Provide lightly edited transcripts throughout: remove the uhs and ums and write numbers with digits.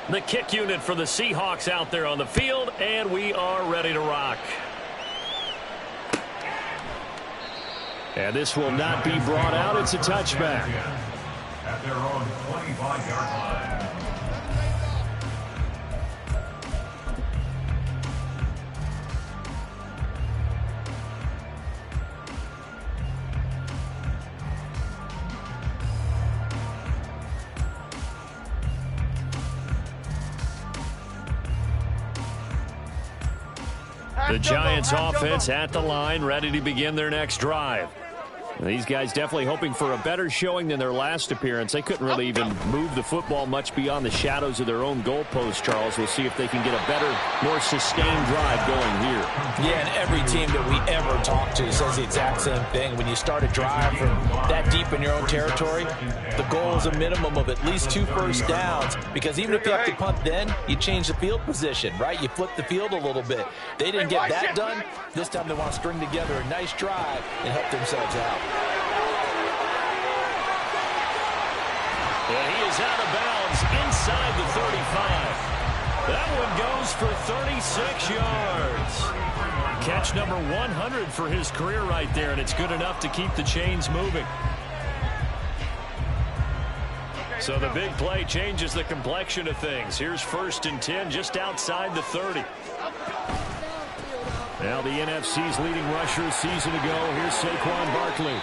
The kick unit for the Seahawks out there on the field, and we are ready to rock. And this will not be brought out. It's a touchback. At their own 25-yard line. The Giants offense at the line, ready to begin their next drive. These guys definitely hoping for a better showing than their last appearance. They couldn't really even move the football much beyond the shadows of their own goalpost, Charles. We'll see if they can get a better, more sustained drive going here. Yeah, and every team that we ever talk to says the exact same thing. When you start a drive from that deep in your own territory, the goal is a minimum of at least 2 first downs, because even if you have to punt then, you change the field position, right? You flip the field a little bit. They didn't get that done. This time they want to string together a nice drive and help themselves out. And he is out of bounds inside the 35. That one goes for 36 yards. Catch number 100 for his career right there, and it's good enough to keep the chains moving. So the big play changes the complexion of things. Here's 1st and 10 just outside the 30. Now the NFC's leading rusher a season ago. Here's Saquon Barkley.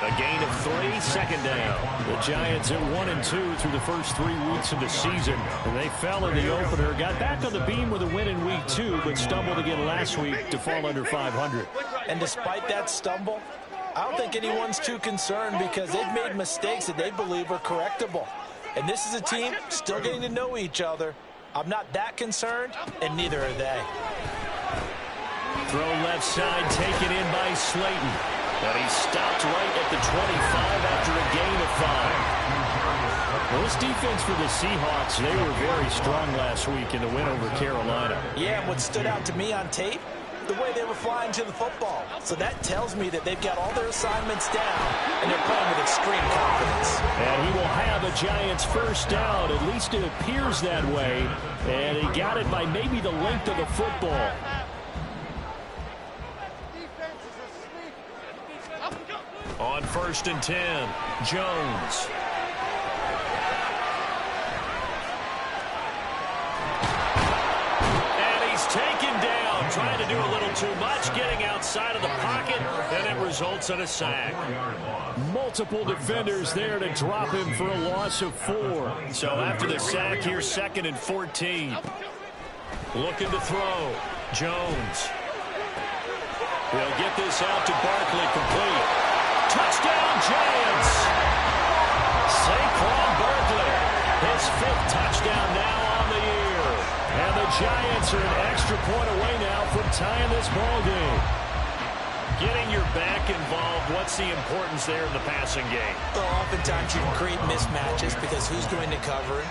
A gain of 3, second down. The Giants at 1-2 through the first 3 weeks of the season. And they fell in the opener, got back on the beam with a win in week 2, but stumbled again last week to fall under 500. And despite that stumble, I don't think anyone's too concerned, because they've made mistakes that they believe are correctable. And this is a team still getting to know each other. I'm not that concerned, and neither are they. Throw left side, taken in by Slayton. But he stopped right at the 25 after a gain of 5. Well, this defense for the Seahawks, they were very strong last week in the win over Carolina. Yeah, and what stood out to me on tape, the way they were flying to the football. So that tells me that they've got all their assignments down, and they're playing with extreme confidence. And he will have a Giants first down. At least it appears that way. And he got it by maybe the length of the football. On 1st and 10, Jones. And he's taken down, trying to do a little too much, getting outside of the pocket, and it results in a sack. Multiple defenders there to drop him for a loss of 4. So after the sack, here's 2nd and 14. Looking to throw. Jones. He'll get this out to Barkley, complete. Touchdown, Giants! Saquon Barkley, his 5th touchdown now on the year. And the Giants are an extra point away now from tying this ball game. Getting your back involved, what's the importance there in the passing game? Well, oftentimes you can create mismatches because who's going to cover it?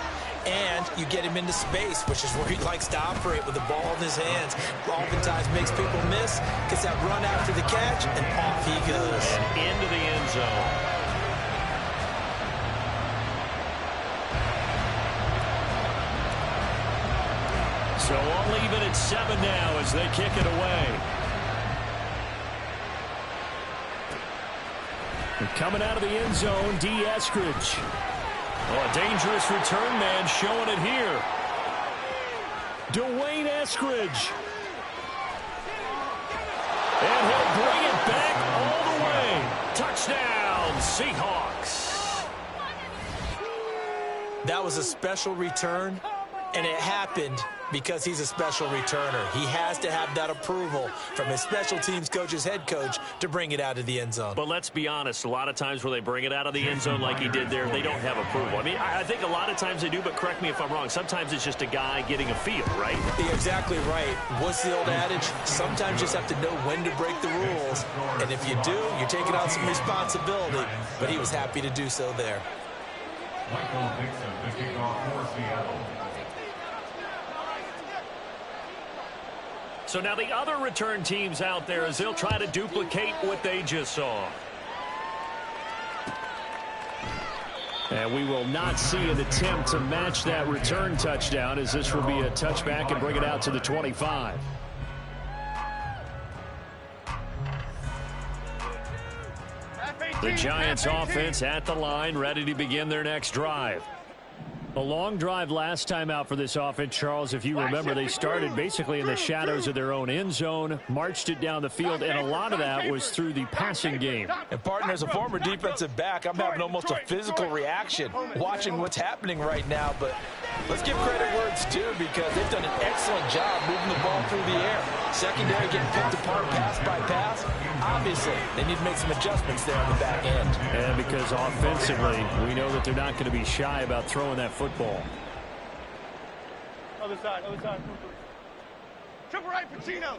And you get him into space, which is where he likes to operate with the ball in his hands. Oftentimes makes people miss, gets that run after the catch, and off he goes. And into the end zone. So all even at 7 now as they kick it away. And coming out of the end zone, D. Eskridge. Oh, a dangerous return man showing it here. Dwayne Eskridge. And he'll bring it back all the way. Touchdown, Seahawks. That was a special return, and it happened because he's a special returner. He has to have that approval from his special teams coach's head coach to bring it out of the end zone. But let's be honest, a lot of times where they bring it out of the end zone like he did there, they don't have approval. I mean, I think a lot of times they do, but correct me if I'm wrong. Sometimes it's just a guy getting a feel, right? You're exactly right. What's the old adage? Sometimes you just have to know when to break the rules. And if you do, you're taking on some responsibility. But he was happy to do so there. Michael Dixon, the kickoff for Seattle. So now the other return teams out there as they'll try to duplicate what they just saw. And we will not see an attempt to match that return touchdown, as this will be a touchback and bring it out to the 25. The Giants offense at the line, ready to begin their next drive. A long drive last time out for this offense, Charles. If you remember, they started basically in the shadows of their own end zone, marched it down the field, and a lot of that was through the passing game. And, partner, as a former defensive back, I'm having almost a physical reaction watching what's happening right now. But let's give credit where it's due, because they've done an excellent job moving the ball through the air. Secondary getting picked apart pass by pass. Obviously, they need to make some adjustments there on the back end. And because offensively, we know that they're not going to be shy about throwing that football. Other side. Triple right, Pacino.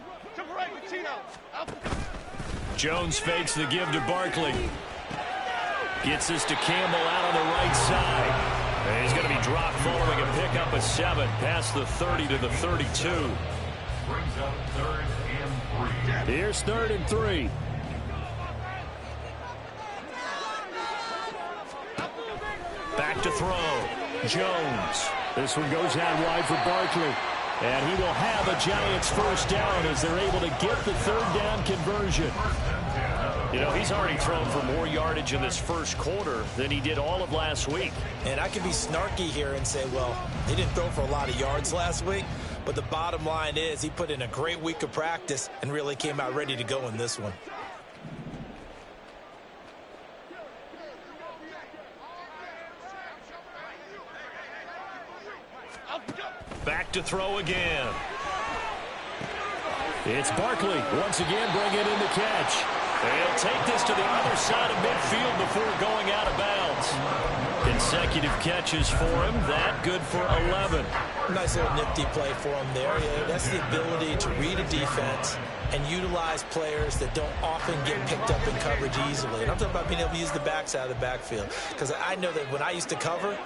Jones fakes the give to Barkley. Gets this to Campbell out on the right side. And he's going to be dropped following a pickup of 7 past the 30 to the 32. Brings up 3rd and 3. Here's 3rd and 3. Back to throw. Jones. This one goes out wide for Barkley. And he will have a Giants first down as they're able to get the 3rd down conversion. You know, he's already thrown for more yardage in this first quarter than he did all of last week. And I could be snarky here and say, well, he didn't throw for a lot of yards last week. But the bottom line is he put in a great week of practice and really came out ready to go in this one. Back to throw again. It's Barkley once again bringing in the catch. He'll take this to the other side of midfield before going out of bounds. Consecutive catches for him. That good for 11. Nice little nifty play for him there. Yeah, that's the ability to read a defense and utilize players that don't often get picked up in coverage easily. And I'm talking about being able to use the backside of the backfield. Because I know that when I used to cover,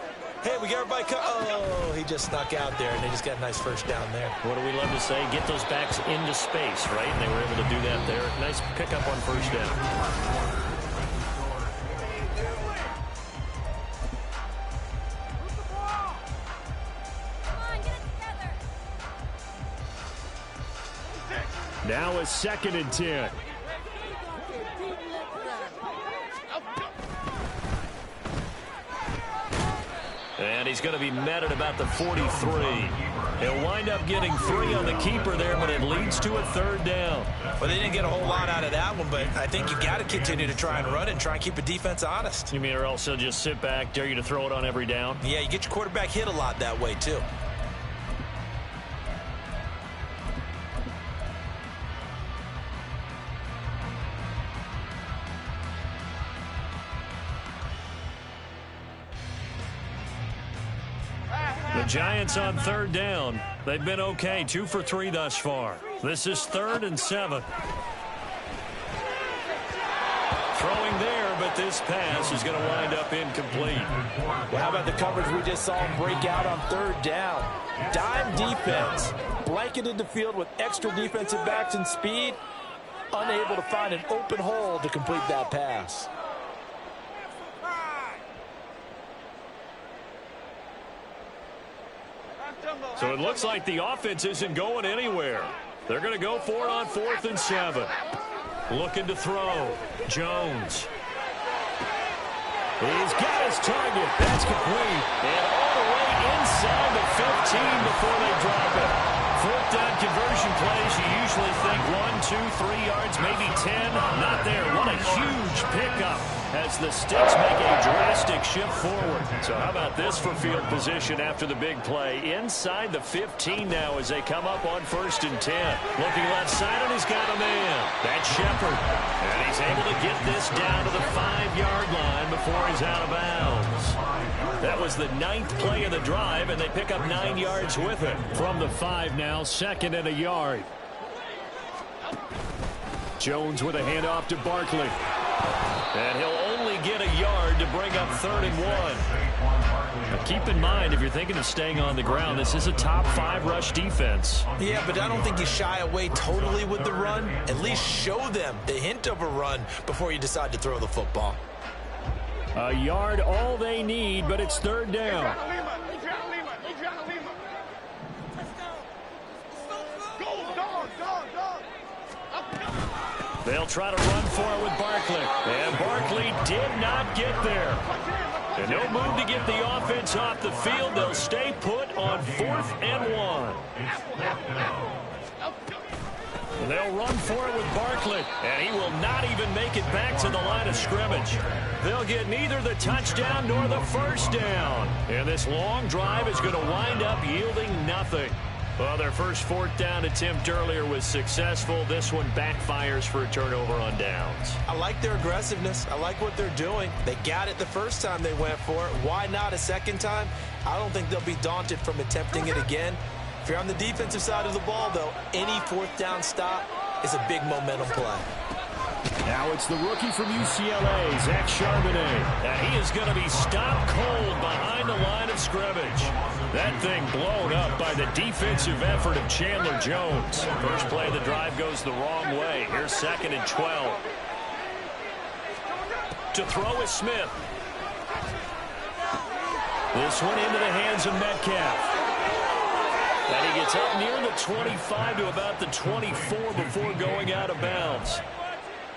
hey, we got everybody oh, he just snuck out there, and they just got a nice first down there. What do we love to say? Get those backs into space, right? And they were able to do that there. Nice pickup on first down. Now a 2nd and 10. And he's going to be met at about the 43. He'll wind up getting 3 on the keeper there, but it leads to a 3rd down. Well, they didn't get a whole lot out of that one, but I think you got to continue to try and run and try and keep a defense honest. You mean, or else he'll just sit back, dare you to throw it on every down? Yeah, you get your quarterback hit a lot that way, too. The Giants on 3rd down. They've been okay, 2 for 3 thus far. This is 3rd and 7. Throwing there, but this pass is going to wind up incomplete. Well, how about the coverage we just saw him break out on 3rd down? Dime defense, blanketed the field with extra defensive backs and speed, unable to find an open hole to complete that pass. So it looks like the offense isn't going anywhere. They're going to go for it on 4th and 7. Looking to throw. Jones. He's got his target. That's complete. And all the way inside the 15 before they drop it. 4th down conversion plays, you usually think 1, 2, 3 yards, maybe 10. Not there. What a huge pickup as the Sticks make a drastic shift forward. So how about this for field position after the big play? Inside the 15 now as they come up on 1st and 10. Looking left side, and he's got a man. That's Shepard. And he's able to get this down to the 5-yard line before he's out of bounds. That was the 9th play of the drive, and they pick up 9 yards with it. From the 5 now, 2nd and a yard. Jones with a handoff to Barkley. And he'll only get a yard to bring up 3rd and 1. Now keep in mind, if you're thinking of staying on the ground, this is a top 5 rush defense. Yeah, but I don't think you shy away totally with the run. At least show them the hint of a run before you decide to throw the football. A yard all they need, but it's third down. They'll try to run for it with Barkley. And Barkley did not get there. And no move to get the offense off the field. They'll stay put on 4th and 1. They'll run for it with Barkley. And he will not even make it back to the line of scrimmage. They'll get neither the touchdown nor the first down. And this long drive is going to wind up yielding nothing. Well, their first 4th down attempt earlier was successful. This one backfires for a turnover on downs. I like their aggressiveness. I like what they're doing. They got it the first time they went for it. Why not a second time? I don't think they'll be daunted from attempting it again. If you're on the defensive side of the ball, though, any 4th down stop is a big momentum play. Now it's the rookie from UCLA, Zach Charbonnet. And he is going to be stopped cold behind the line of scrimmage. That thing blown up by the defensive effort of Chandler Jones. First play of the drive goes the wrong way. Here's 2nd and 12. To throw is Smith. This one into the hands of Metcalf. And he gets up near the 25 to about the 24 before going out of bounds.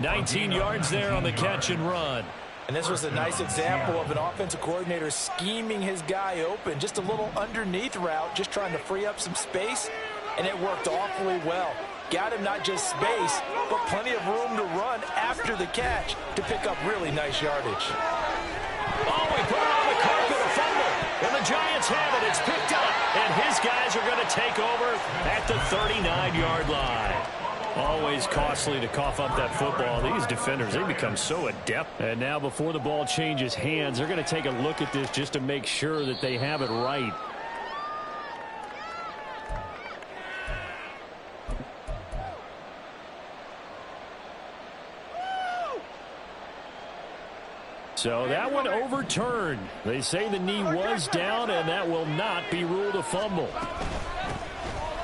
19 yards there on the catch and run. And this was a nice example of an offensive coordinator scheming his guy open. Just a little underneath route, just trying to free up some space. And it worked awfully well. Got him not just space, but plenty of room to run after the catch to pick up really nice yardage. Oh, he put it on the carpet, a fumble. And the Giants have it. It's picked up. And his guys are going to take over at the 39-yard line. Always costly to cough up that football. These defenders, they become so adept. And now before the ball changes hands, they're going to take a look at this just to make sure that they have it right. So that one overturned. They say the knee was down, and that will not be ruled a fumble.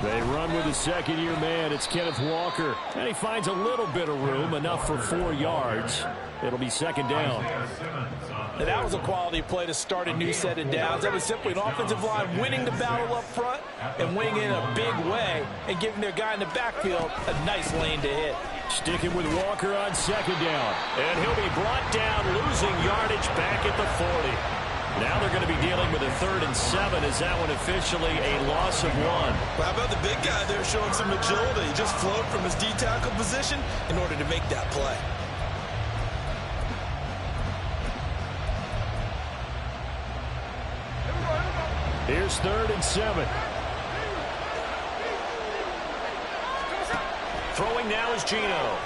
They run with the second-year man. It's Kenneth Walker. And he finds a little bit of room, enough for 4 yards. It'll be 2nd down. Now that was a quality play to start a new set of downs. That was simply an offensive line winning the battle up front and winning in a big way and giving their guy in the backfield a nice lane to hit. Sticking with Walker on 2nd down. And he'll be brought down, losing yardage back at the 40. Now they're going to be dealing with a 3rd and 7. Is that one officially a loss of 1? Well, how about the big guy there showing some agility? He just flowed from his D-tackle position in order to make that play. Here's 3rd and 7. Throwing now is Geno.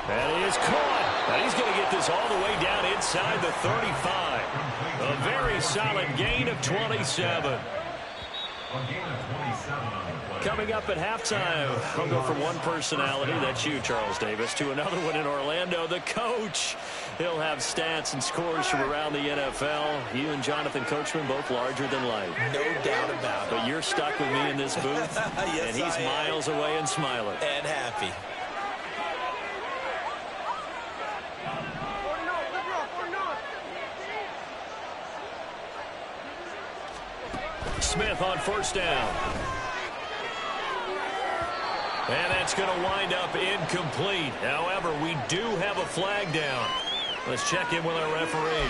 And he is caught. And he's going to get this all the way down inside the 35. A very solid gain of 27. Coming up at halftime, we'll go from one personality, that's you, Charles Davis, to another one in Orlando, the coach. He'll have stats and scores from around the NFL. You and Jonathan Coachman, both larger than life. No doubt about it. But you're stuck with me in this booth, Yes, and he's miles away and smiling. And happy. Smith on 1st down. And that's going to wind up incomplete. However, we do have a flag down. Let's check in with our referee.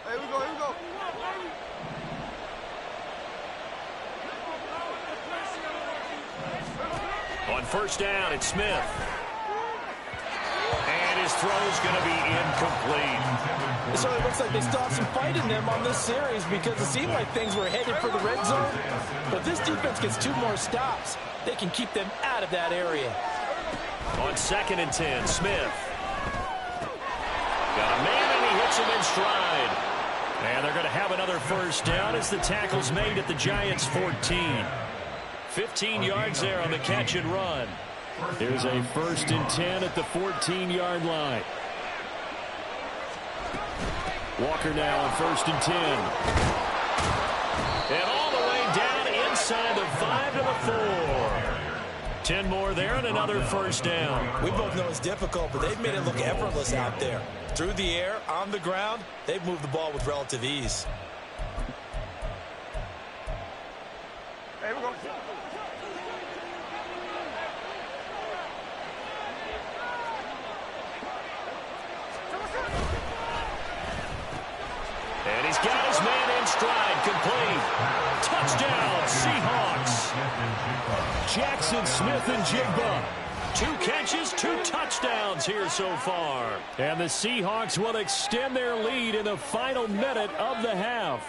Here we go, here we go. On 1st down, it's Smith. And his throw's going to be incomplete. It certainly looks like they still have some fight in them on this series because it seemed like things were headed for the red zone. But if this defense gets 2 more stops, they can keep them out of that area. On 2nd and 10, Smith. Got a man, and he hits him in stride. And they're going to have another 1st down as the tackle's made at the Giants' 14. 15 yards there on the catch and run. Here's a 1st and 10 at the 14-yard line. Walker now on 1st and 10. And all the way down inside the 5 to the 4. 10 more there and another 1st down. We both know it's difficult, but they've made it look effortless out there. Through the air, on the ground, they've moved the ball with relative ease. Hey, we go. And he's got his man in stride, complete. Touchdown, Seahawks. Jackson Smith and Jigba. 2 catches, 2 touchdowns here so far. And the Seahawks will extend their lead in the final minute of the half.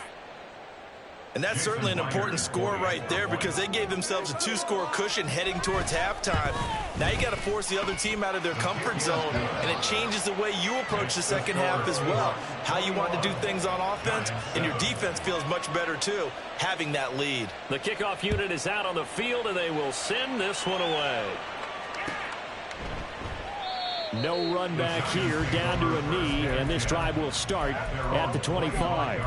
And that's certainly an important score right there because they gave themselves a 2-score cushion heading towards halftime. Now you got to force the other team out of their comfort zone, and it changes the way you approach the second half as well. How you want to do things on offense, and your defense feels much better too, having that lead. The kickoff unit is out on the field, and they will send this one away. No run back here, down to a knee, and this drive will start at the 25.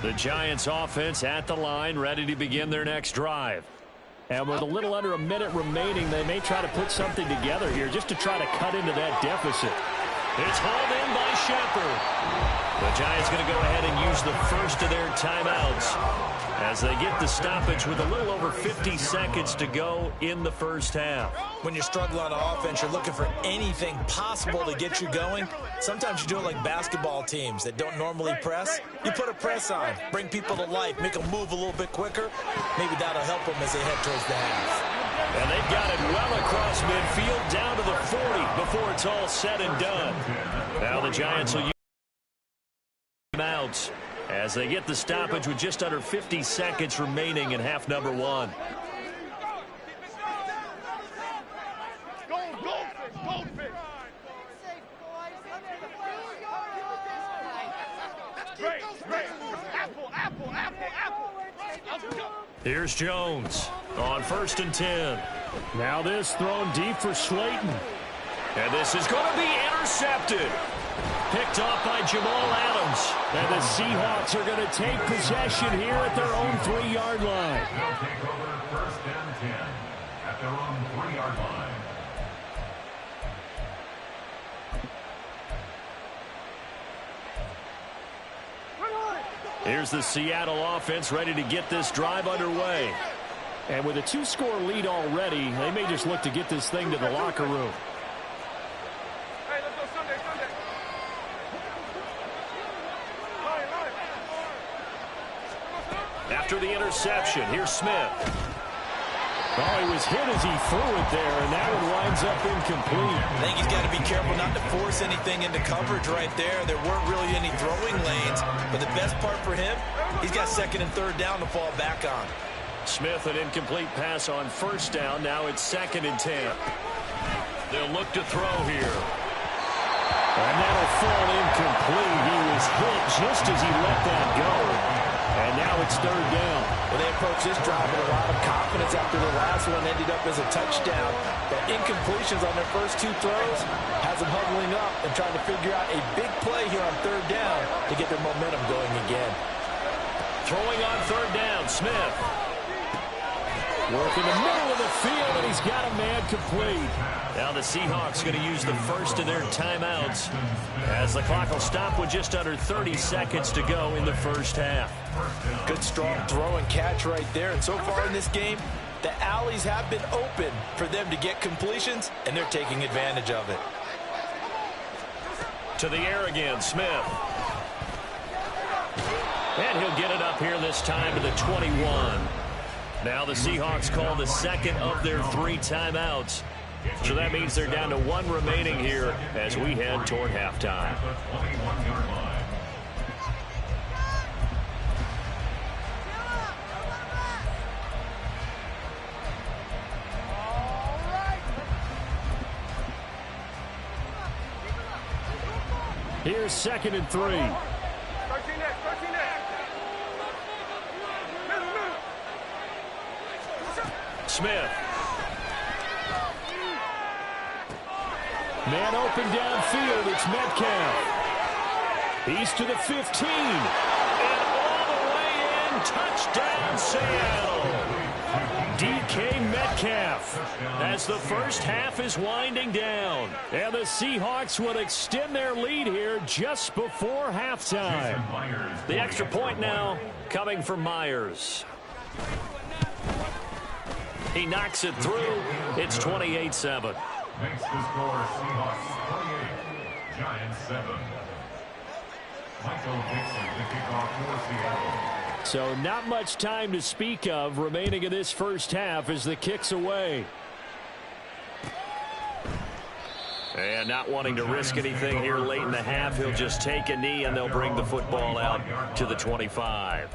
The Giants offense at the line, ready to begin their next drive. And with a little under a minute remaining, they may try to put something together here just to try to cut into that deficit. It's hauled in by Shepard. The Giants going to go ahead and use the first of their timeouts as they get the stoppage with a little over 50 seconds to go in the first half. When you struggle on offense, you're looking for anything possible to get you going. Sometimes you do it like basketball teams that don't normally press. You put a press on, bring people to life, make them move a little bit quicker. Maybe that'll help them as they head towards the half. And they've got it well across midfield down to the 40 before it's all said and done. Now the Giants will use timeouts as they get the stoppage with just under 50 seconds remaining in half number 1. Here's Jones on 1st and 10. Now this thrown deep for Slayton. And this is going to be intercepted. Picked off by Jamal Adams. And the Seahawks are going to take possession here at their own 3-yard line. They'll take over 1st and 10 at their own 3-yard line. Here's the Seattle offense ready to get this drive underway. And with a 2-score lead already, they may just look to get this thing to the locker room. Hey, let's go Sunday. After the interception, here's Smith. Oh, he was hit as he threw it there, and that one winds up incomplete. I think he's got to be careful not to force anything into coverage right there. There weren't really any throwing lanes, but the best part for him, he's got 2nd and 3rd down to fall back on. Smith, an incomplete pass on 1st down. Now it's 2nd and 10. They'll look to throw here. And that'll fall incomplete. He was hit just as he let that go. And now it's 3rd down. Well, they approach this drive with a lot of confidence after the last one ended up as a touchdown. But incompletions on their first 2 throws has them huddling up and trying to figure out a big play here on 3rd down to get their momentum going again. Throwing on 3rd down, Smith. Work in the middle of the field, and he's got a man complete. Now the Seahawks going to use the first of their timeouts as the clock will stop with just under 30 seconds to go in the first half. Good strong throw and catch right there. And so far in this game, the alleys have been open for them to get completions, and they're taking advantage of it. To the air again, Smith. And he'll get it up here this time to the 21. Now the Seahawks call the 2nd of their 3 timeouts. So that means they're down to 1 remaining here as we head toward halftime. Here's 2nd and 3. 13 next. Smith. Man open downfield. It's Metcalf. He's to the 15. And all the way in. Touchdown, Seattle. DK Metcalf as the first half is winding down. And the Seahawks will extend their lead here just before halftime. The extra point now coming from Myers. He knocks it through. It's 28-7. Makes the score Seahawks 28, Giants 7. Michael Dixon, the kickoff for Seattle. So not much time to speak of remaining in this first half as the kick's away. And not wanting to risk anything here late in the half, he'll just take a knee and they'll bring the football out to the 25.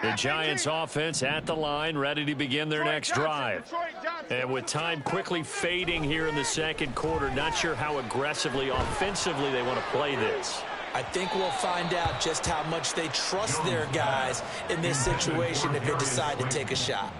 The Giants offense at the line, ready to begin their next drive. And with time quickly fading here in the second quarter, not sure how aggressively, offensively they want to play this. I think we'll find out just how much they trust their guys in this situation if they decide to take a shot.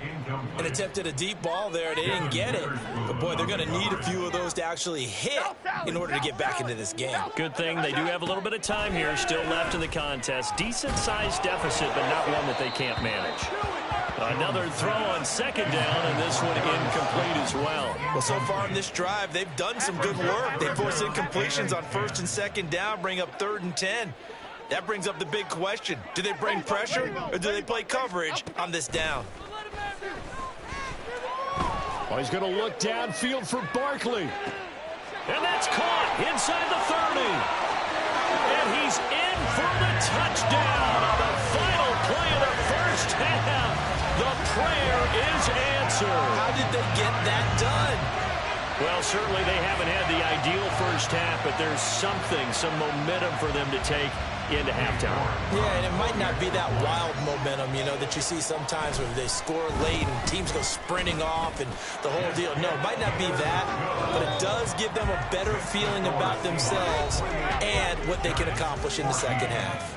And attempted a deep ball there. They didn't get it. But, boy, they're going to need a few of those to actually hit in order to get back into this game. Good thing they do have a little bit of time here still left in the contest. Decent-sized deficit, but not one that they can't manage. Another throw on second down, and this one incomplete as well. Well, so far in this drive, they've done some good work. They force incompletions on first and second down, bring up 3rd and 10. That brings up the big question. Do they bring pressure, or do they play coverage on this down? Oh, he's going to look downfield for Barkley. And that's caught inside the 30. And he's in for the touchdown on the final play of the first half. The prayer is answered. How did they get that done? Well, certainly they haven't had the ideal first half, but there's something, some momentum for them to take into halftime. Yeah, and it might not be that wild momentum, you know, that you see sometimes where they score late and teams go sprinting off and the whole deal. No, it might not be that, but it does give them a better feeling about themselves and what they can accomplish in the second half.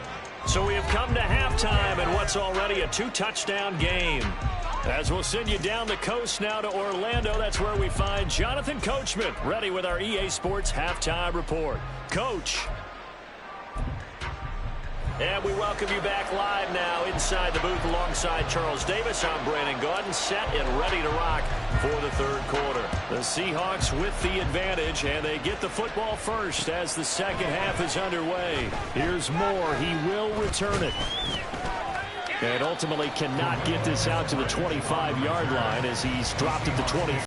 So we have come to halftime and what's already a 2-touchdown game. As we'll send you down the coast now to Orlando, that's where we find Jonathan Coachman ready with our EA Sports Halftime Report. Coach. And we welcome you back live now inside the booth alongside Charles Davis. I'm Brandon Gaudin, set and ready to rock for the third quarter. The Seahawks with the advantage, and they get the football first as the second half is underway. Here's Moore. He will return it. And ultimately cannot get this out to the 25-yard line as he's dropped at the 20.